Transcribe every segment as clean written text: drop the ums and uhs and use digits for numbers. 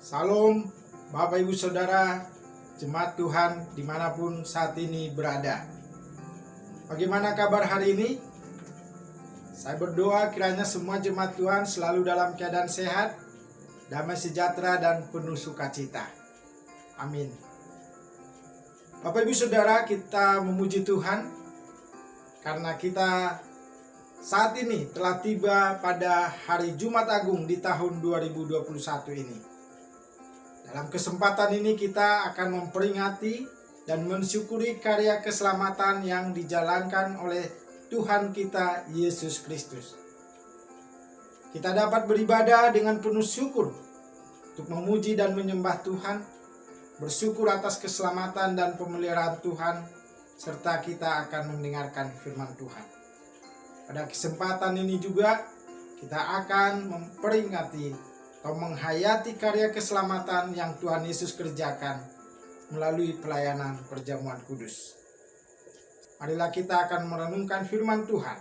Salam Bapak Ibu Saudara, jemaat Tuhan dimanapun saat ini berada. Bagaimana kabar hari ini? Saya berdoa kiranya semua jemaat Tuhan selalu dalam keadaan sehat, damai sejahtera dan penuh sukacita. Amin. Bapak Ibu Saudara, kita memuji Tuhan karena kita saat ini telah tiba pada hari Jumat Agung di tahun 2021 ini. Dalam kesempatan ini kita akan memperingati dan mensyukuri karya keselamatan yang dijalankan oleh Tuhan kita Yesus Kristus. Kita dapat beribadah dengan penuh syukur untuk memuji dan menyembah Tuhan, bersyukur atas keselamatan dan pemeliharaan Tuhan, serta kita akan mendengarkan firman Tuhan. Pada kesempatan ini juga kita akan memperingati atau menghayati karya keselamatan yang Tuhan Yesus kerjakan melalui pelayanan perjamuan kudus. Marilah kita akan merenungkan firman Tuhan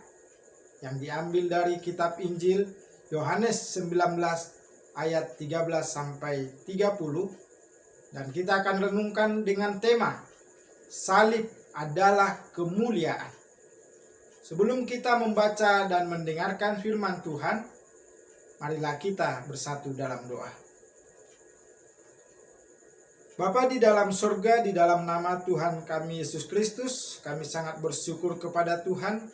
yang diambil dari kitab Injil Yohanes 19 ayat 13 sampai 30, dan kita akan renungkan dengan tema Salib adalah kemuliaan. Sebelum kita membaca dan mendengarkan firman Tuhan, marilah kita bersatu dalam doa. Bapa di dalam surga, di dalam nama Tuhan kami Yesus Kristus, kami sangat bersyukur kepada Tuhan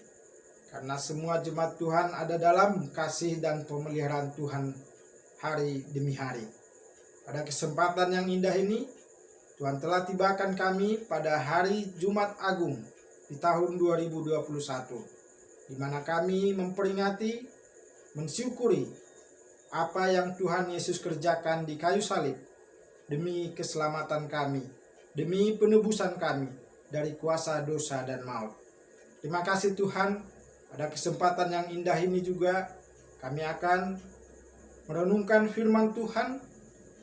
karena semua jemaat Tuhan ada dalam kasih dan pemeliharaan Tuhan hari demi hari. Pada kesempatan yang indah ini, Tuhan telah tibakan kami pada hari Jumat Agung di tahun 2021, di mana kami memperingati, mensyukuri apa yang Tuhan Yesus kerjakan di kayu salib demi keselamatan kami, demi penebusan kami dari kuasa dosa dan maut. Terima kasih Tuhan, pada kesempatan yang indah ini juga kami akan merenungkan firman Tuhan.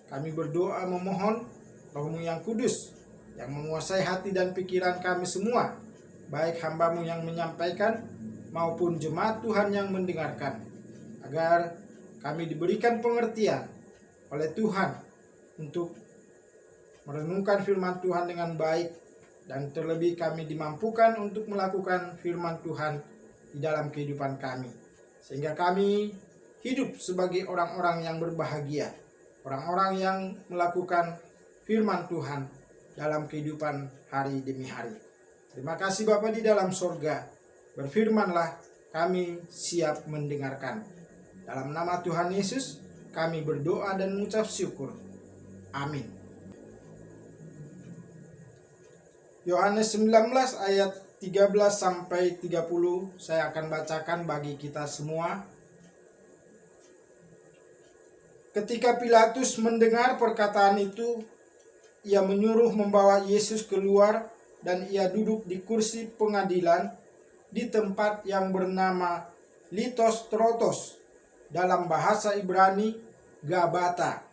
Kami berdoa memohon Roh-Mu yang kudus yang menguasai hati dan pikiran kami semua, baik hamba-Mu yang menyampaikan maupun jemaat Tuhan yang mendengarkan, agar kami diberikan pengertian oleh Tuhan untuk merenungkan firman Tuhan dengan baik, dan terlebih kami dimampukan untuk melakukan firman Tuhan di dalam kehidupan kami, sehingga kami hidup sebagai orang-orang yang berbahagia, orang-orang yang melakukan firman Tuhan dalam kehidupan hari demi hari. Terima kasih Bapa di dalam sorga, berfirmanlah, kami siap mendengarkan. Dalam nama Tuhan Yesus, kami berdoa dan mengucap syukur. Amin. Yohanes 19 ayat 13 sampai 30 saya akan bacakan bagi kita semua. Ketika Pilatus mendengar perkataan itu, ia menyuruh membawa Yesus keluar dan ia duduk di kursi pengadilan di tempat yang bernama Litostrotos, dalam bahasa Ibrani Gabata.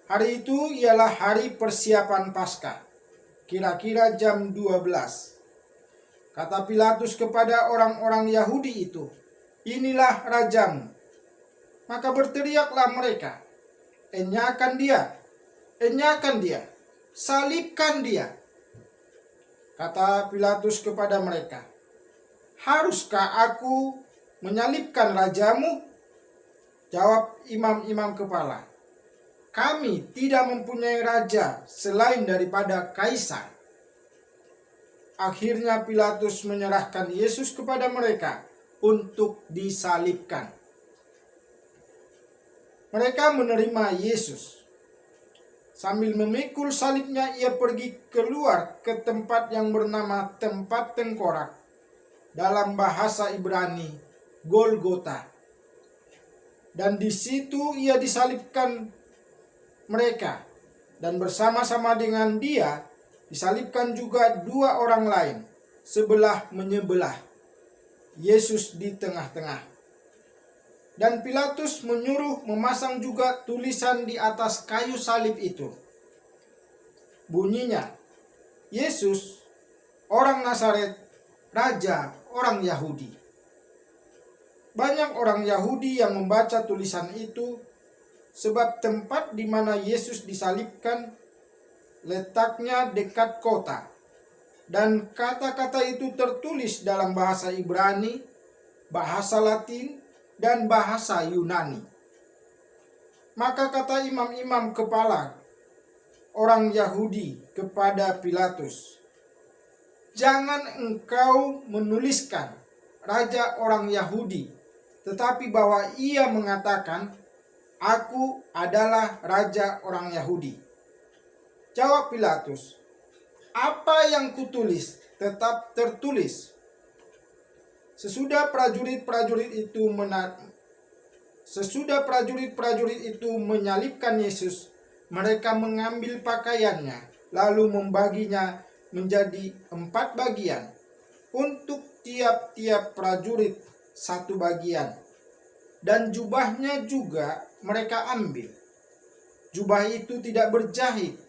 Hari itu ialah hari persiapan Paskah, kira-kira jam 12. Kata Pilatus kepada orang-orang Yahudi itu, "Inilah rajamu." Maka berteriaklah mereka, "Enyahkan dia, enyahkan dia, salibkan dia." Kata Pilatus kepada mereka, "Haruskah aku menyalibkan rajamu?" Jawab imam-imam kepala, "Kami tidak mempunyai raja selain daripada Kaisar." Akhirnya Pilatus menyerahkan Yesus kepada mereka untuk disalibkan. Mereka menerima Yesus. Sambil memikul salibnya, ia pergi keluar ke tempat yang bernama Tempat Tengkorak, dalam bahasa Ibrani Golgota. Dan di situ ia disalibkan mereka, dan bersama-sama dengan dia disalibkan juga dua orang lain, sebelah menyebelah, Yesus di tengah-tengah. Dan Pilatus menyuruh memasang juga tulisan di atas kayu salib itu. Bunyinya, "Yesus, orang Nazaret, Raja orang Yahudi." Banyak orang Yahudi yang membaca tulisan itu sebab tempat di mana Yesus disalibkan letaknya dekat kota, dan kata-kata itu tertulis dalam bahasa Ibrani, bahasa Latin, dan bahasa Yunani. Maka kata imam-imam kepala orang Yahudi kepada Pilatus, "Jangan engkau menuliskan raja orang Yahudi, tetapi bahwa ia mengatakan, 'Aku adalah raja orang Yahudi.'" Jawab Pilatus, "Apa yang kutulis tetap tertulis." Sesudah prajurit-prajurit itu menyalibkan Yesus, mereka mengambil pakaiannya, lalu membaginya menjadi 4 bagian, untuk tiap-tiap prajurit 1 bagian. Dan jubahnya juga mereka ambil. Jubah itu tidak berjahit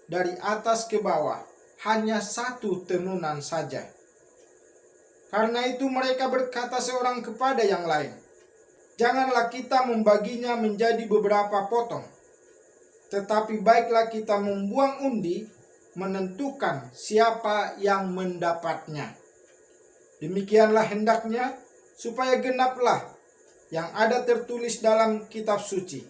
dari atas ke bawah, hanya 1 tenunan saja. Karena itu mereka berkata seorang kepada yang lain, "Janganlah kita membaginya menjadi beberapa potong, tetapi baiklah kita membuang undi, menentukan siapa yang mendapatnya. Demikianlah hendaknya, supaya genaplah yang ada tertulis dalam kitab suci.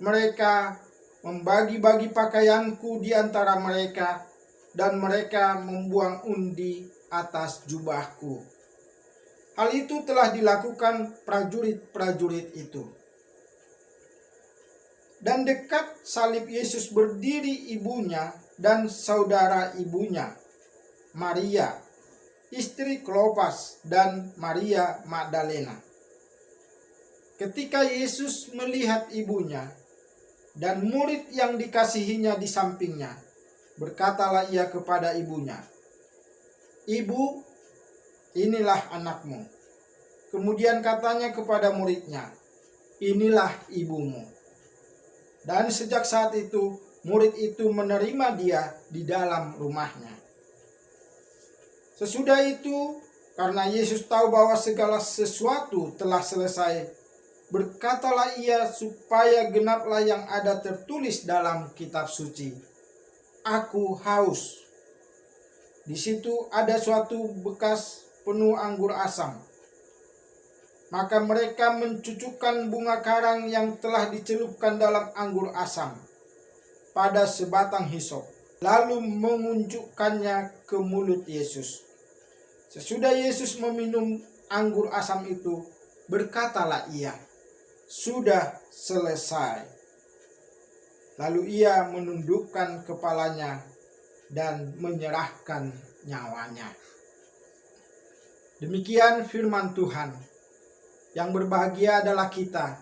Mereka membagi-bagi pakaianku di antara mereka, dan mereka membuang undi atas jubahku." Hal itu telah dilakukan prajurit-prajurit itu. Dan dekat salib Yesus berdiri ibunya dan saudara ibunya, Maria, istri Klopas, dan Maria Magdalena. Ketika Yesus melihat ibunya dan murid yang dikasihinya di sampingnya, berkatalah ia kepada ibunya, "Ibu, inilah anakmu." Kemudian katanya kepada muridnya, "Inilah ibumu." Dan sejak saat itu, murid itu menerima dia di dalam rumahnya. Sesudah itu, karena Yesus tahu bahwa segala sesuatu telah selesai, berkatalah ia supaya genaplah yang ada tertulis dalam kitab suci, "Aku haus." Di situ ada suatu bekas penuh anggur asam. Maka mereka mencucukkan bunga karang yang telah dicelupkan dalam anggur asam pada sebatang hisop, lalu mengunjukkannya ke mulut Yesus. Sesudah Yesus meminum anggur asam itu, berkatalah ia, "Sudah selesai." Lalu ia menundukkan kepalanya dan menyerahkan nyawanya. Demikian firman Tuhan. Yang berbahagia adalah kita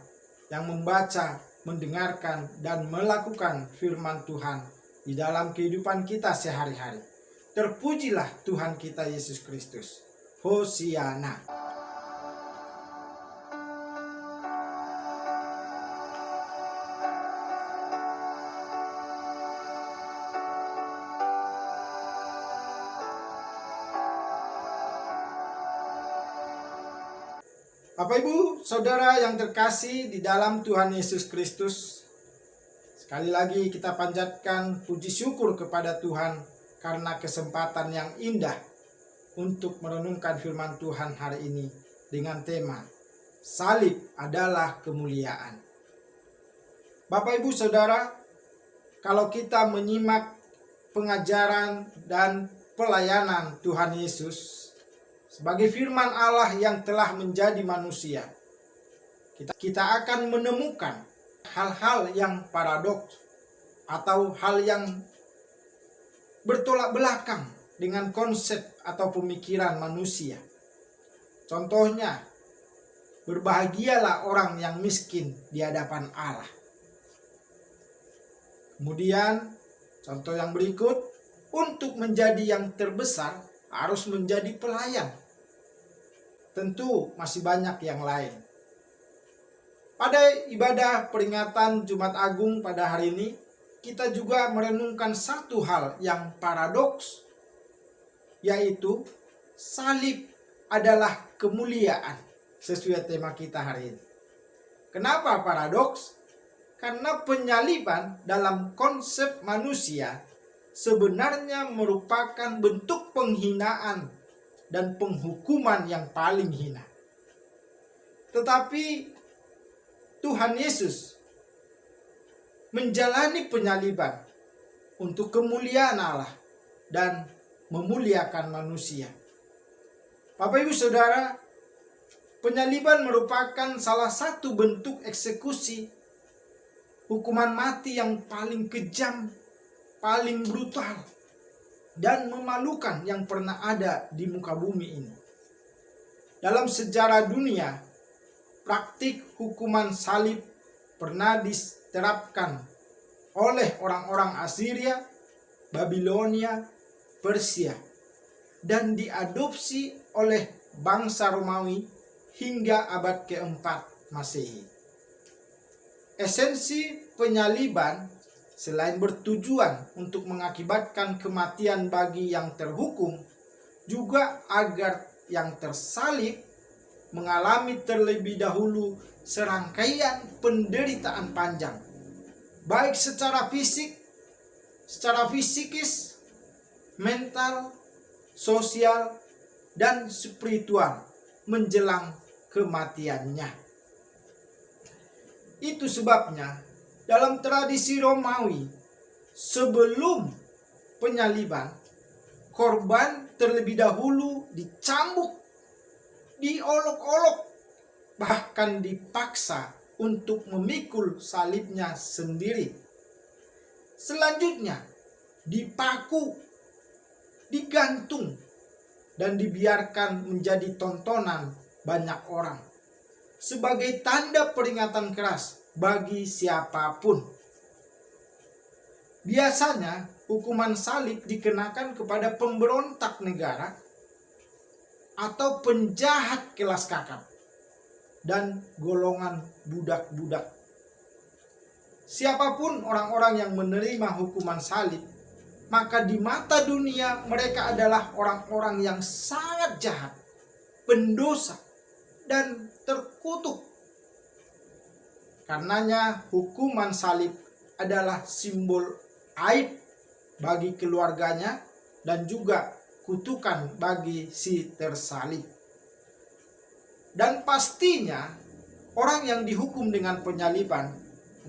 yang membaca, mendengarkan, dan melakukan firman Tuhan di dalam kehidupan kita sehari-hari. Terpujilah Tuhan kita Yesus Kristus. Hosiana. Bapak Ibu, Saudara yang terkasih di dalam Tuhan Yesus Kristus, sekali lagi kita panjatkan puji syukur kepada Tuhan karena kesempatan yang indah untuk merenungkan firman Tuhan hari ini dengan tema Salib adalah Kemuliaan. Bapak Ibu Saudara, kalau kita menyimak pengajaran dan pelayanan Tuhan Yesus sebagai firman Allah yang telah menjadi manusia, kita akan menemukan hal-hal yang paradoks atau hal yang bertolak belakang dengan konsep atau pemikiran manusia. Contohnya, berbahagialah orang yang miskin di hadapan Allah. Kemudian, contoh yang berikut, untuk menjadi yang terbesar harus menjadi pelayan. Tentu masih banyak yang lain. Pada ibadah peringatan Jumat Agung pada hari ini, kita juga merenungkan satu hal yang paradoks, yaitu salib adalah kemuliaan, sesuai tema kita hari ini. Kenapa paradoks? Karena penyaliban dalam konsep manusia sebenarnya merupakan bentuk penghinaan dan penghukuman yang paling hina. Tetapi Tuhan Yesus menjalani penyaliban untuk kemuliaan Allah dan memuliakan manusia. Bapak Ibu Saudara, penyaliban merupakan salah satu bentuk eksekusi hukuman mati yang paling kejam, paling brutal, dan memalukan yang pernah ada di muka bumi ini. Dalam sejarah dunia, praktik hukuman salib pernah diterapkan oleh orang-orang Assyria, Babilonia, Persia, dan diadopsi oleh bangsa Romawi hingga abad keempat Masehi. Esensi penyaliban selain bertujuan untuk mengakibatkan kematian bagi yang terhukum, juga agar yang tersalib mengalami terlebih dahulu serangkaian penderitaan panjang, baik secara fisik, secara psikis, mental, sosial, dan spiritual menjelang kematiannya. Itu sebabnya dalam tradisi Romawi, sebelum penyaliban, korban terlebih dahulu dicambuk, diolok-olok, bahkan dipaksa untuk memikul salibnya sendiri. Selanjutnya dipaku, digantung, dan dibiarkan menjadi tontonan banyak orang sebagai tanda peringatan keras bagi siapapun. Biasanya hukuman salib dikenakan kepada pemberontak negara atau penjahat kelas kakap dan golongan budak-budak. Siapapun orang-orang yang menerima hukuman salib, maka di mata dunia mereka adalah orang-orang yang sangat jahat, pendosa, dan terkutuk. Karenanya hukuman salib adalah simbol aib bagi keluarganya dan juga kutukan bagi si tersalib. Dan pastinya orang yang dihukum dengan penyaliban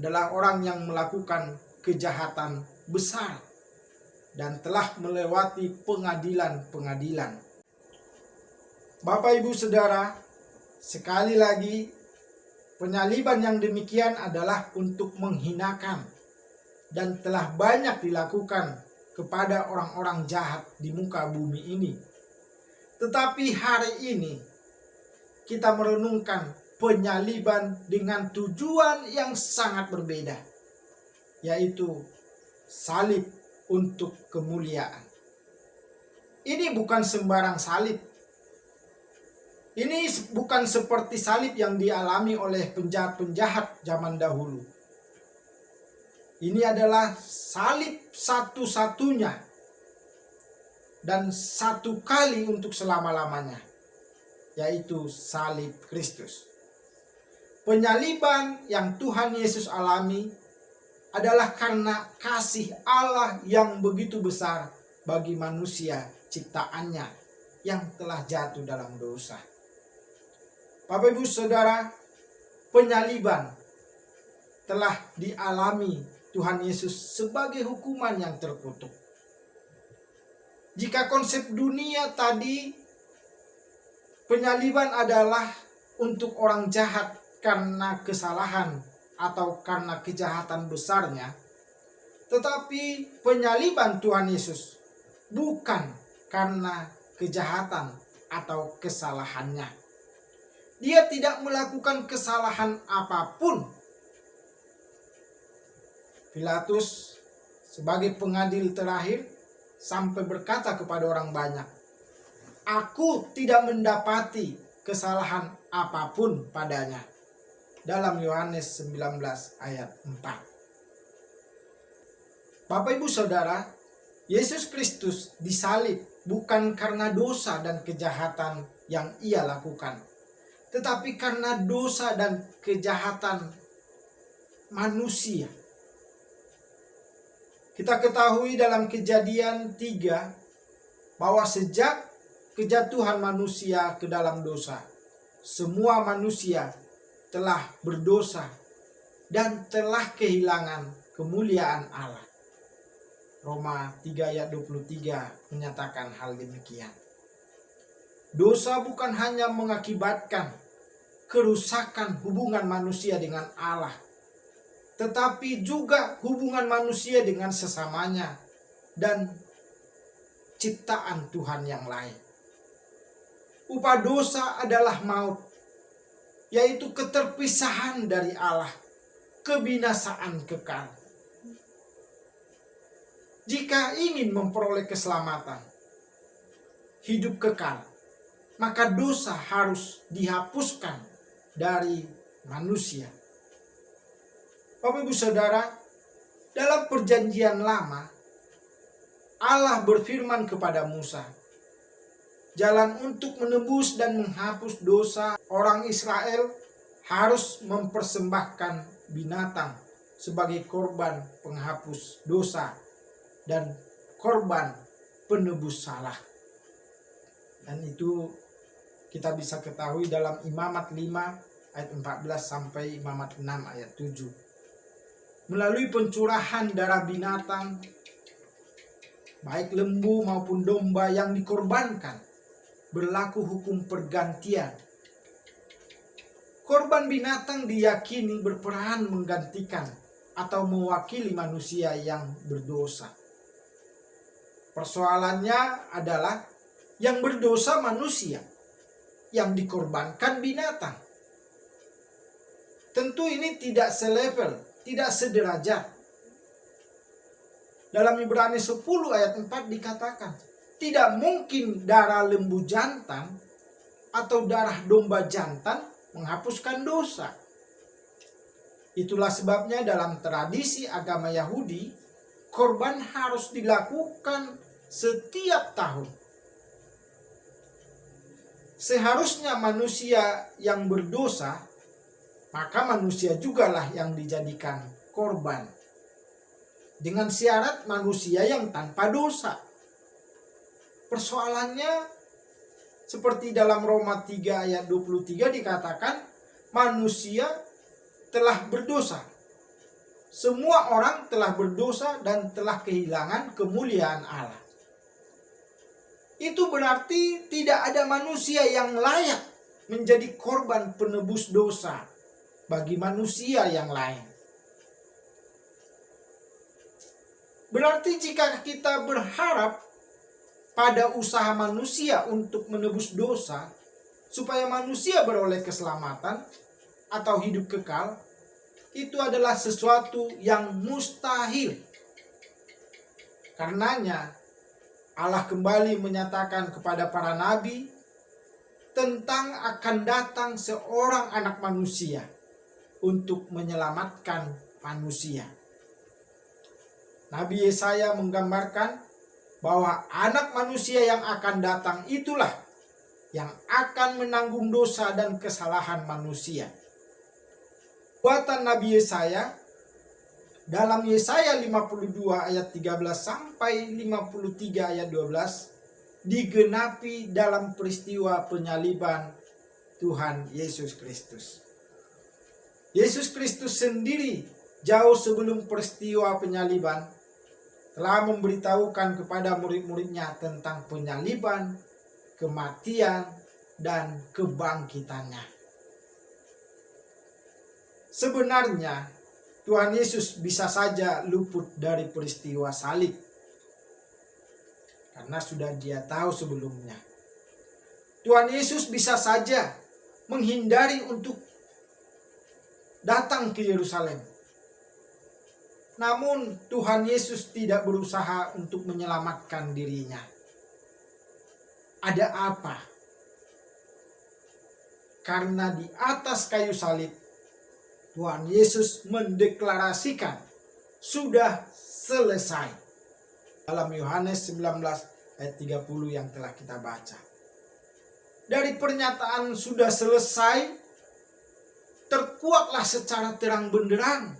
adalah orang yang melakukan kejahatan besar dan telah melewati pengadilan-pengadilan. Bapak Ibu Saudara, sekali lagi, penyaliban yang demikian adalah untuk menghinakan dan telah banyak dilakukan kepada orang-orang jahat di muka bumi ini. Tetapi hari ini kita merenungkan penyaliban dengan tujuan yang sangat berbeda, yaitu salib untuk kemuliaan. Ini bukan sembarang salib. Ini bukan seperti salib yang dialami oleh penjahat-penjahat zaman dahulu. Ini adalah salib satu-satunya dan satu kali untuk selama-lamanya, yaitu salib Kristus. Penyaliban yang Tuhan Yesus alami adalah karena kasih Allah yang begitu besar bagi manusia ciptaannya yang telah jatuh dalam dosa. Bapak Ibu Saudara, penyaliban telah dialami Tuhan Yesus sebagai hukuman yang terkutuk. Jika konsep dunia tadi penyaliban adalah untuk orang jahat karena kesalahan atau karena kejahatan besarnya, tetapi penyaliban Tuhan Yesus bukan karena kejahatan atau kesalahannya. Dia tidak melakukan kesalahan apapun. Pilatus sebagai pengadil terakhir sampai berkata kepada orang banyak, "Aku tidak mendapati kesalahan apapun padanya." Dalam Yohanes 19 ayat 4. Bapak Ibu Saudara, Yesus Kristus disalib bukan karena dosa dan kejahatan yang ia lakukan, tetapi karena dosa dan kejahatan manusia. Kita ketahui dalam Kejadian 3 bahwa sejak kejatuhan manusia ke dalam dosa, semua manusia telah berdosa dan telah kehilangan kemuliaan Allah. Roma 3 ayat 23 menyatakan hal demikian. Dosa bukan hanya mengakibatkan kerusakan hubungan manusia dengan Allah, tetapi juga hubungan manusia dengan sesamanya dan ciptaan Tuhan yang lain. Upah dosa adalah maut, yaitu keterpisahan dari Allah, kebinasaan kekal. Jika ingin memperoleh keselamatan, hidup kekal, maka dosa harus dihapuskan dari manusia. Bapak Ibu Saudara, dalam Perjanjian Lama, Allah berfirman kepada Musa, jalan untuk menebus dan menghapus dosa orang Israel harus mempersembahkan binatang sebagai korban penghapus dosa dan korban penebus salah. Dan itu kita bisa ketahui dalam Imamat 5 ayat 14 sampai Imamat 6 ayat 7. Melalui pencurahan darah binatang, baik lembu maupun domba yang dikorbankan, berlaku hukum pergantian. Korban binatang diyakini berperan menggantikan atau mewakili manusia yang berdosa. Persoalannya adalah yang berdosa manusia, yang dikorbankan binatang. Tentu ini tidak selevel, tidak sederajat. Dalam Ibrani 10 ayat 4 dikatakan, tidak mungkin darah lembu jantan atau darah domba jantan menghapuskan dosa. Itulah sebabnya dalam tradisi agama Yahudi, korban harus dilakukan setiap tahun. Seharusnya manusia yang berdosa, maka manusia jugalah yang dijadikan korban. Dengan syarat manusia yang tanpa dosa. Persoalannya seperti dalam Roma 3 ayat 23 dikatakan, manusia telah berdosa. Semua orang telah berdosa dan telah kehilangan kemuliaan Allah. Itu berarti tidak ada manusia yang layak menjadi korban penebus dosa bagi manusia yang lain. Berarti jika kita berharap pada usaha manusia untuk menebus dosa, supaya manusia beroleh keselamatan atau hidup kekal, itu adalah sesuatu yang mustahil. Karenanya, Allah kembali menyatakan kepada para nabi tentang akan datang seorang anak manusia untuk menyelamatkan manusia. Nabi Yesaya menggambarkan bahwa anak manusia yang akan datang itulah yang akan menanggung dosa dan kesalahan manusia. Buatan Nabi Yesaya dalam Yesaya 52 ayat 13 sampai 53 ayat 12 digenapi dalam peristiwa penyaliban Tuhan Yesus Kristus. Yesus Kristus sendiri jauh sebelum peristiwa penyaliban telah memberitahukan kepada murid-muridnya tentang penyaliban, kematian, dan kebangkitannya. Sebenarnya Tuhan Yesus bisa saja luput dari peristiwa salib, karena sudah Dia tahu sebelumnya. Tuhan Yesus bisa saja menghindari untuk datang ke Yerusalem. Namun Tuhan Yesus tidak berusaha untuk menyelamatkan dirinya. Ada apa? Karena di atas kayu salib, Tuhan Yesus mendeklarasikan sudah selesai. Dalam Yohanes 19 ayat 30 yang telah kita baca. Dari pernyataan sudah selesai, terkuaklah secara terang benderang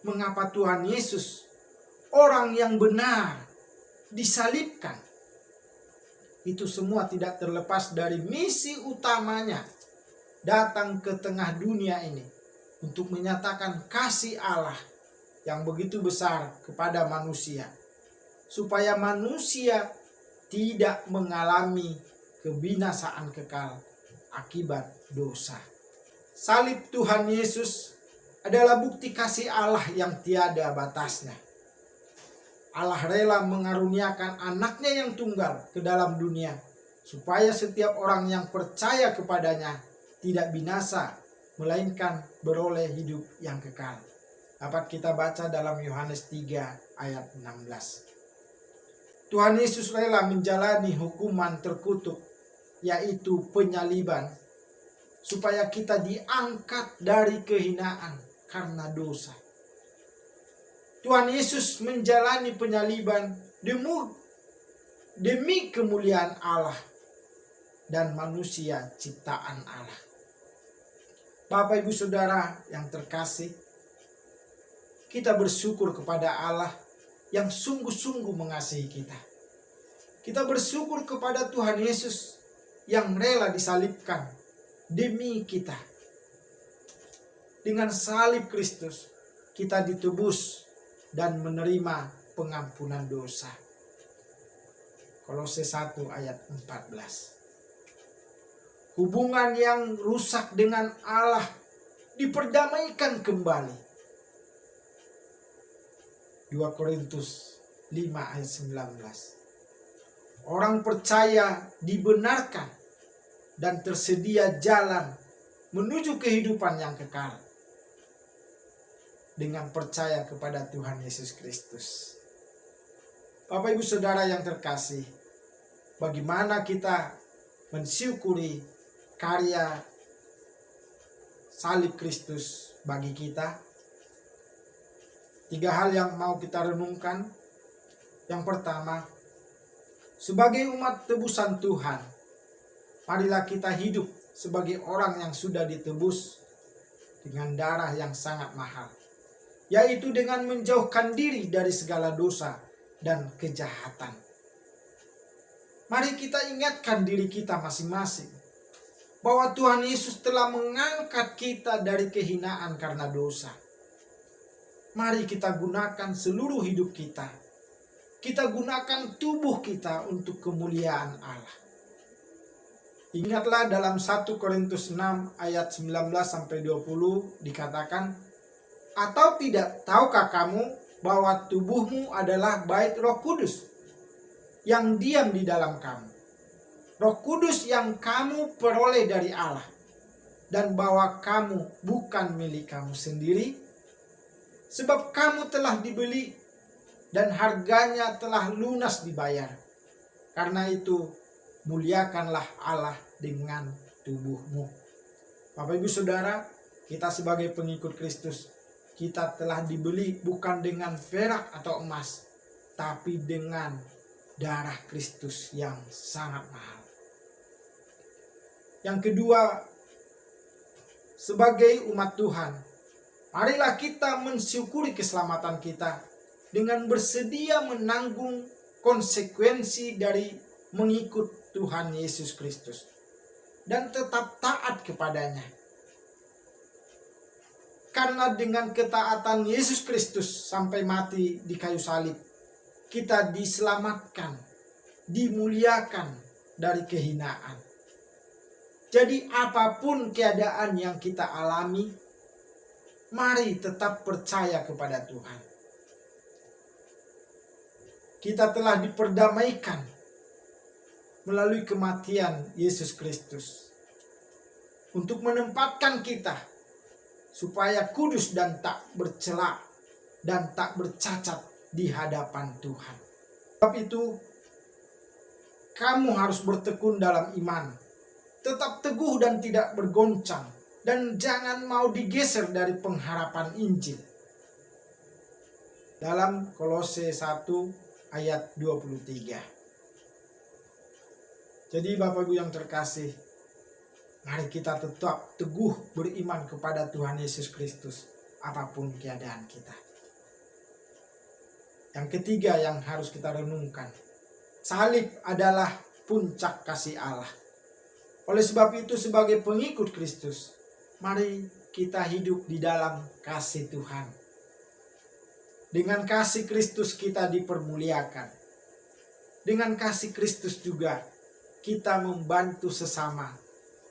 mengapa Tuhan Yesus, orang yang benar, disalibkan. Itu semua tidak terlepas dari misi utamanya datang ke tengah dunia ini untuk menyatakan kasih Allah yang begitu besar kepada manusia, supaya manusia tidak mengalami kebinasaan kekal akibat dosa. Salib Tuhan Yesus adalah bukti kasih Allah yang tiada batasnya. Allah rela mengaruniakan anaknya yang tunggal ke dalam dunia, supaya setiap orang yang percaya kepadanya tidak binasa, melainkan beroleh hidup yang kekal. Dapat kita baca dalam Yohanes 3 ayat 16. Tuhan Yesus rela menjalani hukuman terkutuk, yaitu penyaliban, supaya kita diangkat dari kehinaan karena dosa. Tuhan Yesus menjalani penyaliban demi kemuliaan Allah dan manusia ciptaan Allah. Bapak Ibu Saudara yang terkasih, kita bersyukur kepada Allah yang sungguh-sungguh mengasihi kita. Kita bersyukur kepada Tuhan Yesus yang rela disalibkan demi kita. Dengan salib Kristus kita ditebus dan menerima pengampunan dosa. Kolose 1 ayat 14. Hubungan yang rusak dengan Allah diperdamaikan kembali. 2 Korintus 5 ayat 19. Orang percaya dibenarkan dan tersedia jalan menuju kehidupan yang kekal dengan percaya kepada Tuhan Yesus Kristus. Bapak Ibu Saudara yang terkasih, bagaimana kita mensyukuri karya salib Kristus bagi kita? 3 hal yang mau kita renungkan. Yang pertama, sebagai umat tebusan Tuhan, marilah kita hidup sebagai orang yang sudah ditebus dengan darah yang sangat mahal, yaitu dengan menjauhkan diri dari segala dosa dan kejahatan. Mari kita ingatkan diri kita masing-masing bahwa Tuhan Yesus telah mengangkat kita dari kehinaan karena dosa. Mari kita gunakan seluruh hidup kita. Kita gunakan tubuh kita untuk kemuliaan Allah. Ingatlah dalam 1 Korintus 6 ayat 19-20 dikatakan, atau tidak tahukah kamu bahwa tubuhmu adalah bait Roh Kudus yang diam di dalam kamu, Roh Kudus yang kamu peroleh dari Allah, dan bahwa kamu bukan milik kamu sendiri, sebab kamu telah dibeli dan harganya telah lunas dibayar. Karena itu muliakanlah Allah dengan tubuhmu. Bapak Ibu Saudara, kita sebagai pengikut Kristus, kita telah dibeli bukan dengan perak atau emas, tapi dengan darah Kristus yang sangat mahal. Yang kedua, sebagai umat Tuhan, marilah kita mensyukuri keselamatan kita dengan bersedia menanggung konsekuensi dari mengikut Tuhan Yesus Kristus dan tetap taat kepadanya. Karena dengan ketaatan Yesus Kristus sampai mati di kayu salib, kita diselamatkan, dimuliakan dari kehinaan. Jadi apapun keadaan yang kita alami, mari tetap percaya kepada Tuhan. Kita telah diperdamaikan melalui kematian Yesus Kristus untuk menempatkan kita supaya kudus dan tak bercela dan tak bercacat di hadapan Tuhan. Sebab itu, kamu harus bertekun dalam iman, tetap teguh dan tidak bergoncang, dan jangan mau digeser dari pengharapan Injil. Dalam Kolose 1 ayat 23. Jadi Bapak Ibu yang terkasih, mari kita tetap teguh beriman kepada Tuhan Yesus Kristus apapun keadaan kita. Yang ketiga yang harus kita renungkan, salib adalah puncak kasih Allah. Oleh sebab itu sebagai pengikut Kristus, mari kita hidup di dalam kasih Tuhan. Dengan kasih Kristus kita dipermuliakan. Dengan kasih Kristus juga kita membantu sesama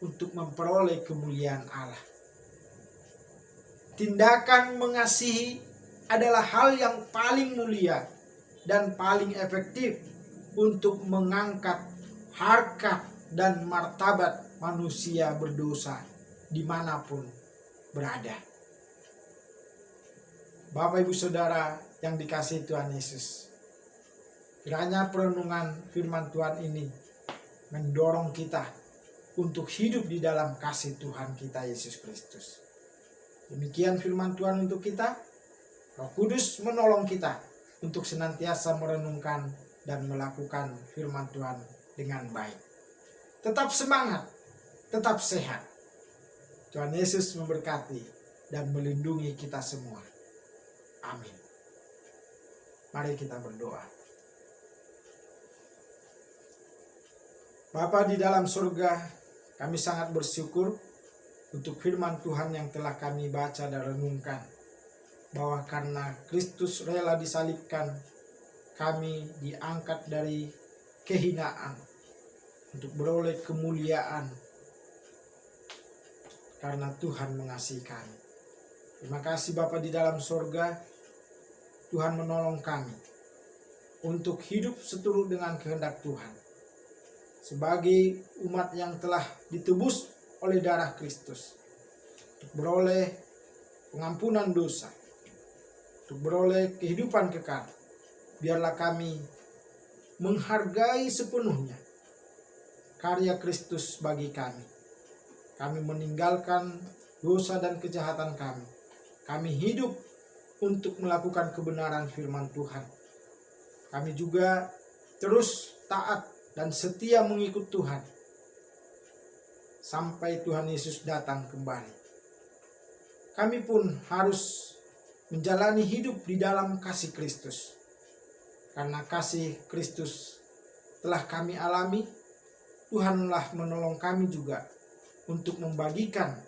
untuk memperoleh kemuliaan Allah. Tindakan mengasihi adalah hal yang paling mulia dan paling efektif untuk mengangkat harkat dan martabat manusia berdosa dimanapun berada. Bapak Ibu Saudara yang dikasihi Tuhan Yesus, kiranya perenungan firman Tuhan ini mendorong kita untuk hidup di dalam kasih Tuhan kita Yesus Kristus. Demikian firman Tuhan untuk kita. Roh Kudus menolong kita untuk senantiasa merenungkan dan melakukan firman Tuhan dengan baik. Tetap semangat, tetap sehat. Tuhan Yesus memberkati dan melindungi kita semua. Amin. Mari kita berdoa. Bapa di dalam surga, kami sangat bersyukur untuk firman Tuhan yang telah kami baca dan renungkan. Bahwa karena Kristus rela disalibkan, kami diangkat dari kehinaan untuk beroleh kemuliaan karena Tuhan mengasihi kami. Terima kasih Bapa di dalam surga, Tuhan menolong kami untuk hidup seturut dengan kehendak Tuhan. Sebagai umat yang telah ditebus oleh darah Kristus, untuk beroleh pengampunan dosa, untuk beroleh kehidupan kekal, biarlah kami menghargai sepenuhnya karya Kristus bagi kami. Kami meninggalkan dosa dan kejahatan kami. Kami hidup untuk melakukan kebenaran firman Tuhan. Kami juga terus taat dan setia mengikut Tuhan sampai Tuhan Yesus datang kembali. Kami pun harus menjalani hidup di dalam kasih Kristus. Karena kasih Kristus telah kami alami, Tuhanlah menolong kami juga untuk membagikan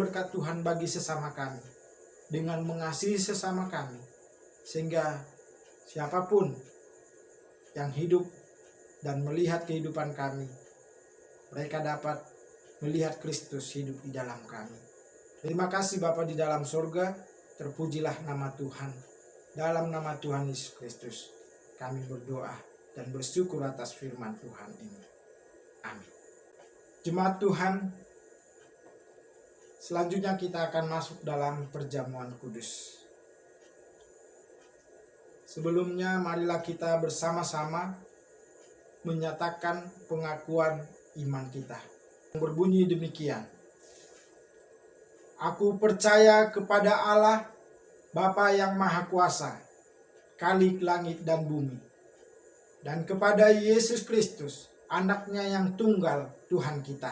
berkat Tuhan bagi sesama kami, dengan mengasihi sesama kami, sehingga siapapun yang hidup dan melihat kehidupan kami, mereka dapat melihat Kristus hidup di dalam kami. Terima kasih Bapa di dalam surga, terpujilah nama Tuhan. Dalam nama Tuhan Yesus Kristus kami berdoa dan bersyukur atas firman Tuhan ini. Amin. Jemaat Tuhan, selanjutnya kita akan masuk dalam perjamuan kudus. Sebelumnya marilah kita bersama-sama menyatakan pengakuan iman kita. Berbunyi demikian. Aku percaya kepada Allah, Bapa yang Maha Kuasa, Khalik langit dan bumi, dan kepada Yesus Kristus, anaknya yang tunggal Tuhan kita,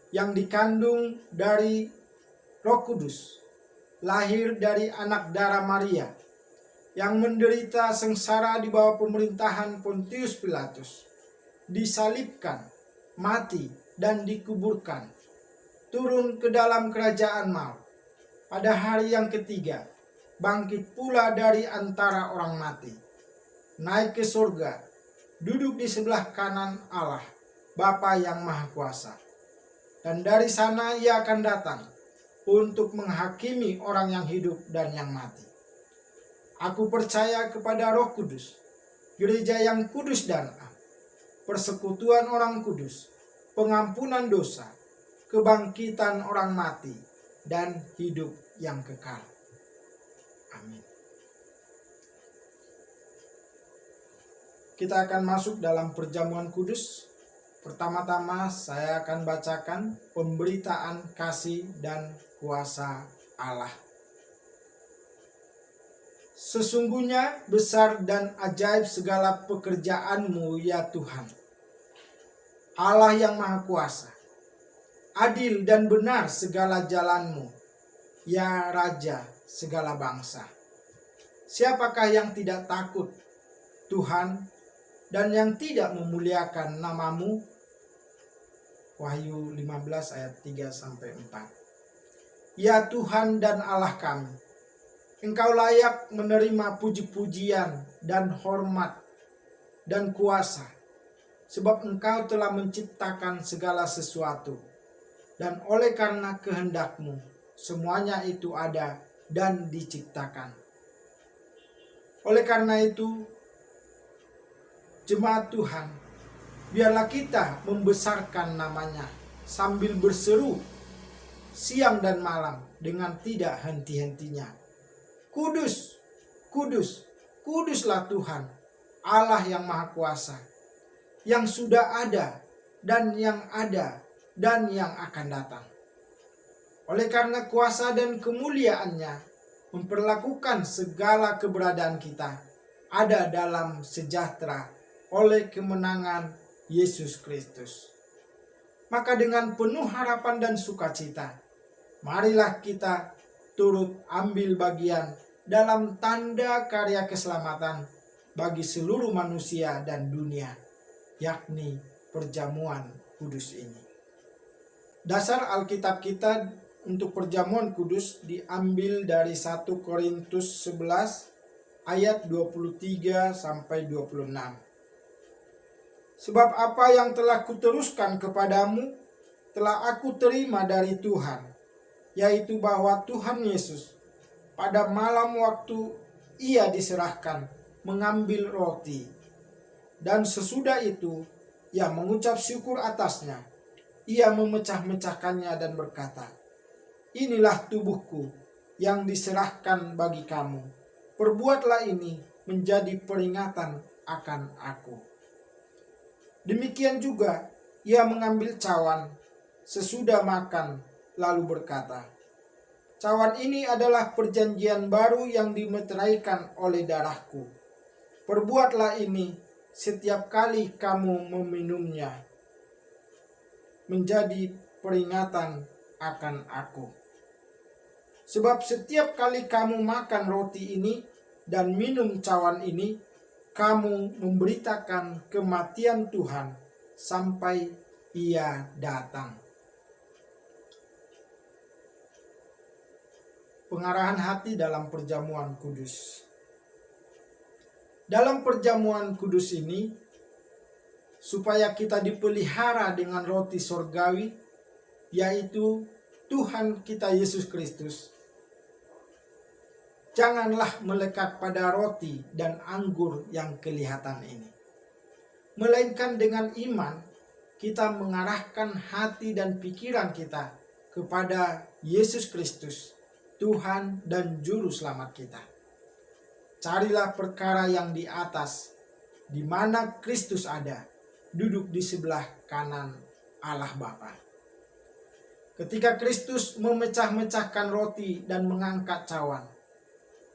yang dikandung dari Roh Kudus, lahir dari anak darah Maria, yang menderita sengsara di bawah pemerintahan Pontius Pilatus, disalibkan, mati, dan dikuburkan, turun ke dalam kerajaan maut, pada hari yang ketiga, bangkit pula dari antara orang mati, naik ke surga, duduk di sebelah kanan Allah, Bapa yang Maha Kuasa. Dan dari sana ia akan datang untuk menghakimi orang yang hidup dan yang mati. Aku percaya kepada Roh Kudus, gereja yang kudus dan am, persekutuan orang kudus, pengampunan dosa, kebangkitan orang mati, dan hidup yang kekal. Amin. Kita akan masuk dalam perjamuan kudus. Pertama-tama saya akan bacakan pemberitaan kasih dan kuasa Allah. Sesungguhnya besar dan ajaib segala pekerjaan-Mu ya Tuhan, Allah yang Maha Kuasa. Adil dan benar segala jalan-Mu, ya Raja segala bangsa. Siapakah yang tidak takut Tuhan dan yang tidak memuliakan namamu? Wahyu 15 ayat 3-4. Ya Tuhan dan Allah kami, Engkau layak menerima puji-pujian dan hormat dan kuasa, sebab Engkau telah menciptakan segala sesuatu, dan oleh karena kehendak-Mu semuanya itu ada dan diciptakan. Oleh karena itu, jemaat Tuhan, biarlah kita membesarkan namanya sambil berseru siang dan malam dengan tidak henti-hentinya. Kudus, kudus, kuduslah Tuhan, Allah yang Maha Kuasa, yang sudah ada dan yang ada dan yang akan datang. Oleh karena kuasa dan kemuliaannya memperlakukan segala keberadaan kita ada dalam sejahtera oleh kemenangan Yesus Kristus. Maka dengan penuh harapan dan sukacita, marilah kita turut ambil bagian dalam tanda karya keselamatan bagi seluruh manusia dan dunia, yakni perjamuan kudus ini. Dasar Alkitab kita untuk perjamuan kudus diambil dari 1 Korintus 11 ayat 23-26. Sebab apa yang telah kuteruskan kepadamu telah aku terima dari Tuhan, yaitu bahwa Tuhan Yesus pada malam waktu Ia diserahkan mengambil roti, dan sesudah itu Ia mengucap syukur atasnya. Ia memecah-mecahkannya dan berkata, "Inilah tubuhku yang diserahkan bagi kamu. Perbuatlah ini menjadi peringatan akan aku." Demikian juga Ia mengambil cawan sesudah makan, lalu berkata, "Cawan ini adalah perjanjian baru yang dimeteraikan oleh darahku. Perbuatlah ini setiap kali kamu meminumnya, menjadi peringatan akan aku. Sebab setiap kali kamu makan roti ini dan minum cawan ini, kamu memberitakan kematian Tuhan sampai Ia datang." Pengarahan hati dalam perjamuan kudus. Dalam perjamuan kudus ini, supaya kita dipelihara dengan roti sorgawi, yaitu Tuhan kita Yesus Kristus, janganlah melekat pada roti dan anggur yang kelihatan ini, melainkan dengan iman kita mengarahkan hati dan pikiran kita kepada Yesus Kristus, Tuhan dan Juru Selamat kita. Carilah perkara yang di atas, di mana Kristus ada, duduk di sebelah kanan Allah Bapa. Ketika Kristus memecah-mecahkan roti dan mengangkat cawan,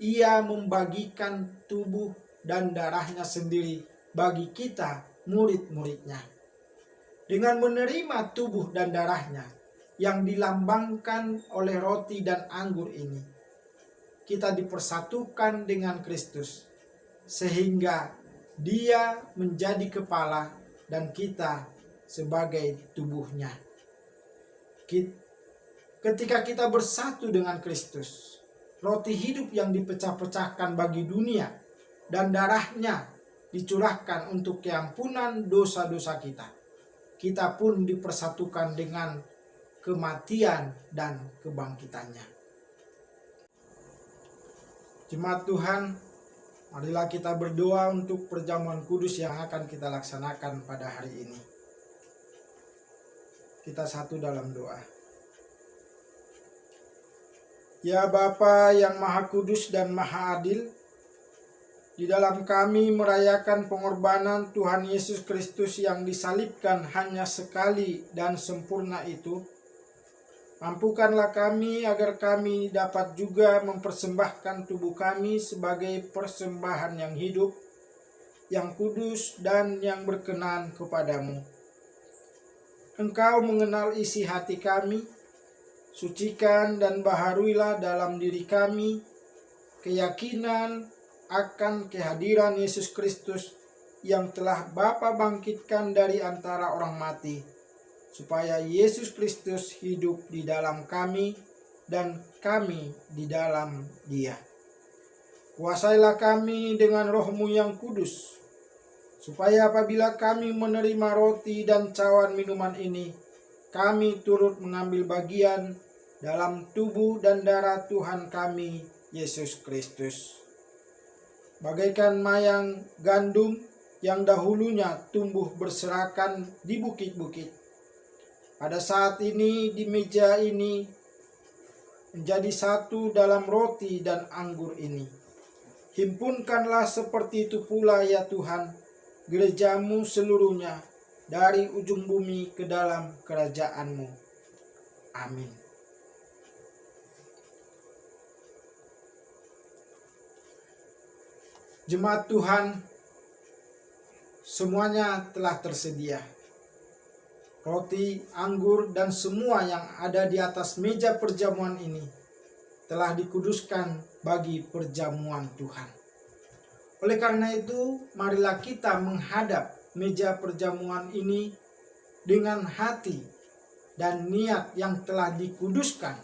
Ia membagikan tubuh dan darahnya sendiri bagi kita, murid-muridnya. Dengan menerima tubuh dan darahnya yang dilambangkan oleh roti dan anggur ini, kita dipersatukan dengan Kristus, sehingga Dia menjadi kepala dan kita sebagai tubuhnya. Ketika kita bersatu dengan Kristus, roti hidup yang dipecah-pecahkan bagi dunia dan darahnya dicurahkan untuk keampunan dosa-dosa kita, kita pun dipersatukan dengan kematian dan kebangkitannya. Jemaat Tuhan, marilah kita berdoa untuk perjamuan kudus yang akan kita laksanakan pada hari ini. Kita satu dalam doa. Ya Bapa yang Maha Kudus dan Maha Adil, di dalam kami merayakan pengorbanan Tuhan Yesus Kristus yang disalibkan hanya sekali dan sempurna itu, mampukanlah kami agar kami dapat juga mempersembahkan tubuh kami sebagai persembahan yang hidup, yang kudus dan yang berkenan kepadamu. Engkau mengenal isi hati kami, Sucikan dan baharuilah dalam diri kami keyakinan akan kehadiran Yesus Kristus yang telah Bapa bangkitkan dari antara orang mati, supaya Yesus Kristus hidup di dalam kami dan kami di dalam Dia. Kuasailah kami dengan Roh-Mu yang kudus, supaya apabila kami menerima roti dan cawan minuman ini, kami turut mengambil bagian dalam tubuh dan darah Tuhan kami, Yesus Kristus. Bagaikan mayang gandum yang dahulunya tumbuh berserakan di bukit-bukit, pada saat ini di meja ini menjadi satu dalam roti dan anggur ini. Himpunkanlah seperti itu pula ya Tuhan, gereja-Mu seluruhnya dari ujung bumi ke dalam kerajaan-Mu. Amin. Jemaat Tuhan, semuanya telah tersedia. Roti, anggur, dan semua yang ada di atas meja perjamuan ini telah dikuduskan bagi perjamuan Tuhan. Oleh karena itu, marilah kita menghadap meja perjamuan ini dengan hati dan niat yang telah dikuduskan,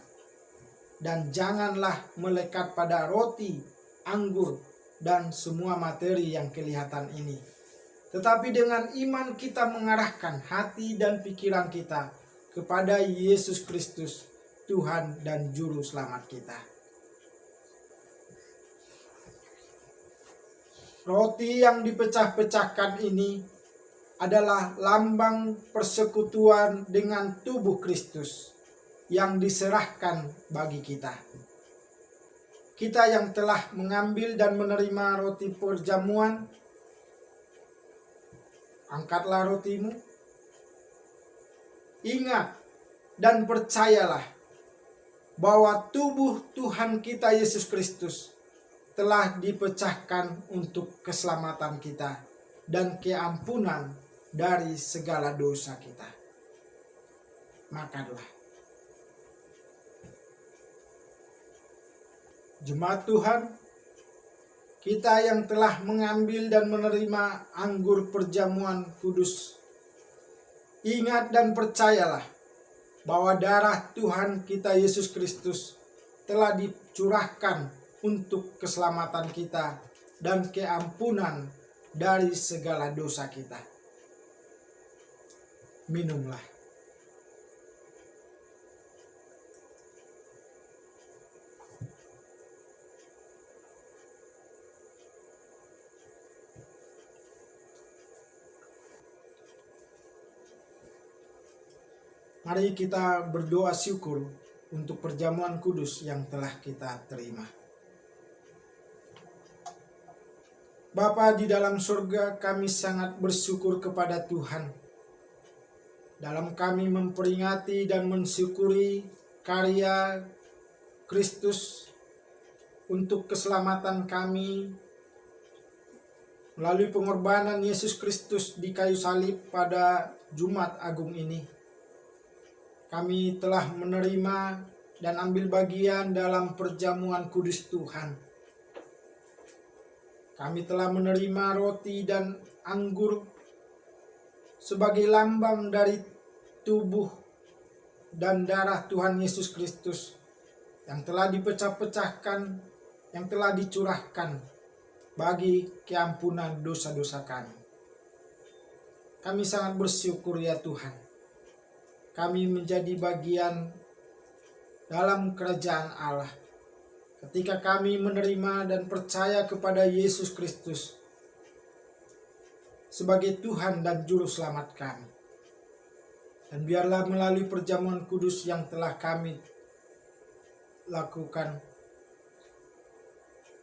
dan janganlah melekat pada roti, anggur, dan semua materi yang kelihatan ini. Tetapi dengan iman kita mengarahkan hati dan pikiran kita kepada Yesus Kristus, Tuhan dan Juru Selamat kita. Roti yang dipecah-pecahkan ini adalah lambang persekutuan dengan tubuh Kristus yang diserahkan bagi kita. Kita yang telah mengambil dan menerima roti perjamuan, angkatlah rotimu. Ingat dan percayalah bahwa tubuh Tuhan kita Yesus Kristus telah dipecahkan untuk keselamatan kita dan keampunan dari segala dosa kita. Makanlah. Jemaat Tuhan, kita yang telah mengambil dan menerima anggur perjamuan kudus, ingat dan percayalah bahwa darah Tuhan kita Yesus Kristus telah dicurahkan untuk keselamatan kita dan keampunan dari segala dosa kita. Minumlah. Mari kita berdoa syukur untuk perjamuan kudus yang telah kita terima. Bapa di dalam surga, kami sangat bersyukur kepada Tuhan. Dalam kami memperingati dan mensyukuri karya Kristus untuk keselamatan kami melalui pengorbanan Yesus Kristus di kayu salib pada Jumat Agung ini. Kami telah menerima dan ambil bagian dalam perjamuan kudus Tuhan. Kami telah menerima roti dan anggur sebagai lambang dari tubuh dan darah Tuhan Yesus Kristus yang telah dipecah-pecahkan, yang telah dicurahkan bagi keampunan dosa-dosa kami. Kami sangat bersyukur ya Tuhan. Kami menjadi bagian dalam kerajaan Allah ketika kami menerima dan percaya kepada Yesus Kristus sebagai Tuhan dan Juru Selamat kami. Dan biarlah melalui perjamuan kudus yang telah kami lakukan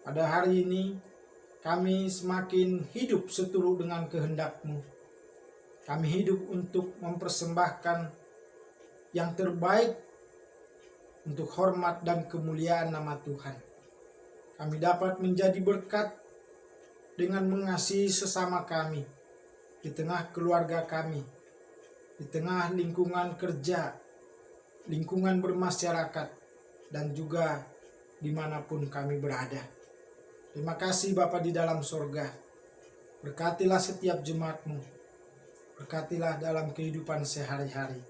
pada hari ini, kami semakin hidup seturut dengan kehendak-Mu. Kami hidup untuk mempersembahkan yang terbaik untuk hormat dan kemuliaan nama Tuhan. Kami dapat menjadi berkat dengan mengasihi sesama kami, di tengah keluarga kami, di tengah lingkungan kerja, lingkungan bermasyarakat, dan juga dimanapun kami berada. Terima kasih Bapa di dalam sorga. Berkatilah setiap jemaat-Mu. Berkatilah dalam kehidupan sehari-hari.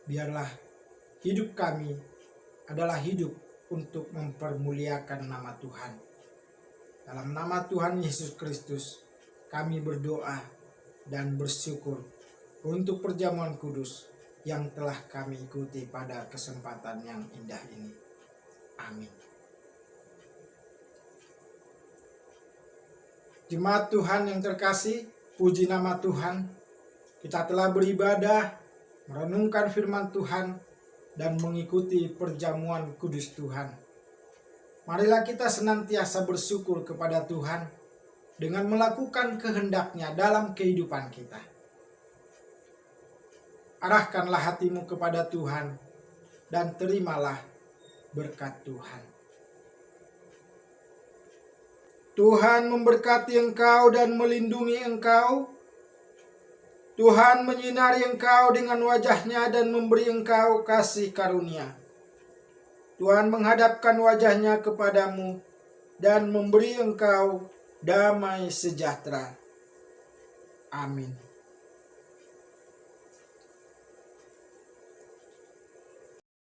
Biarlah hidup kami adalah hidup untuk mempermuliakan nama Tuhan. Dalam nama Tuhan Yesus Kristus, kami berdoa dan bersyukur untuk perjamuan kudus yang telah kami ikuti pada kesempatan yang indah ini. Amin. Jemaat Tuhan yang terkasih, puji nama Tuhan. Kita telah beribadah, merenungkan firman Tuhan, dan mengikuti perjamuan kudus Tuhan. Marilah kita senantiasa bersyukur kepada Tuhan dengan melakukan kehendak-Nya dalam kehidupan kita. Arahkanlah hatimu kepada Tuhan dan terimalah berkat Tuhan. Tuhan memberkati engkau dan melindungi engkau. Tuhan menyinari engkau dengan wajah-Nya dan memberi engkau kasih karunia. Tuhan menghadapkan wajah-Nya kepadamu dan memberi engkau damai sejahtera. Amin.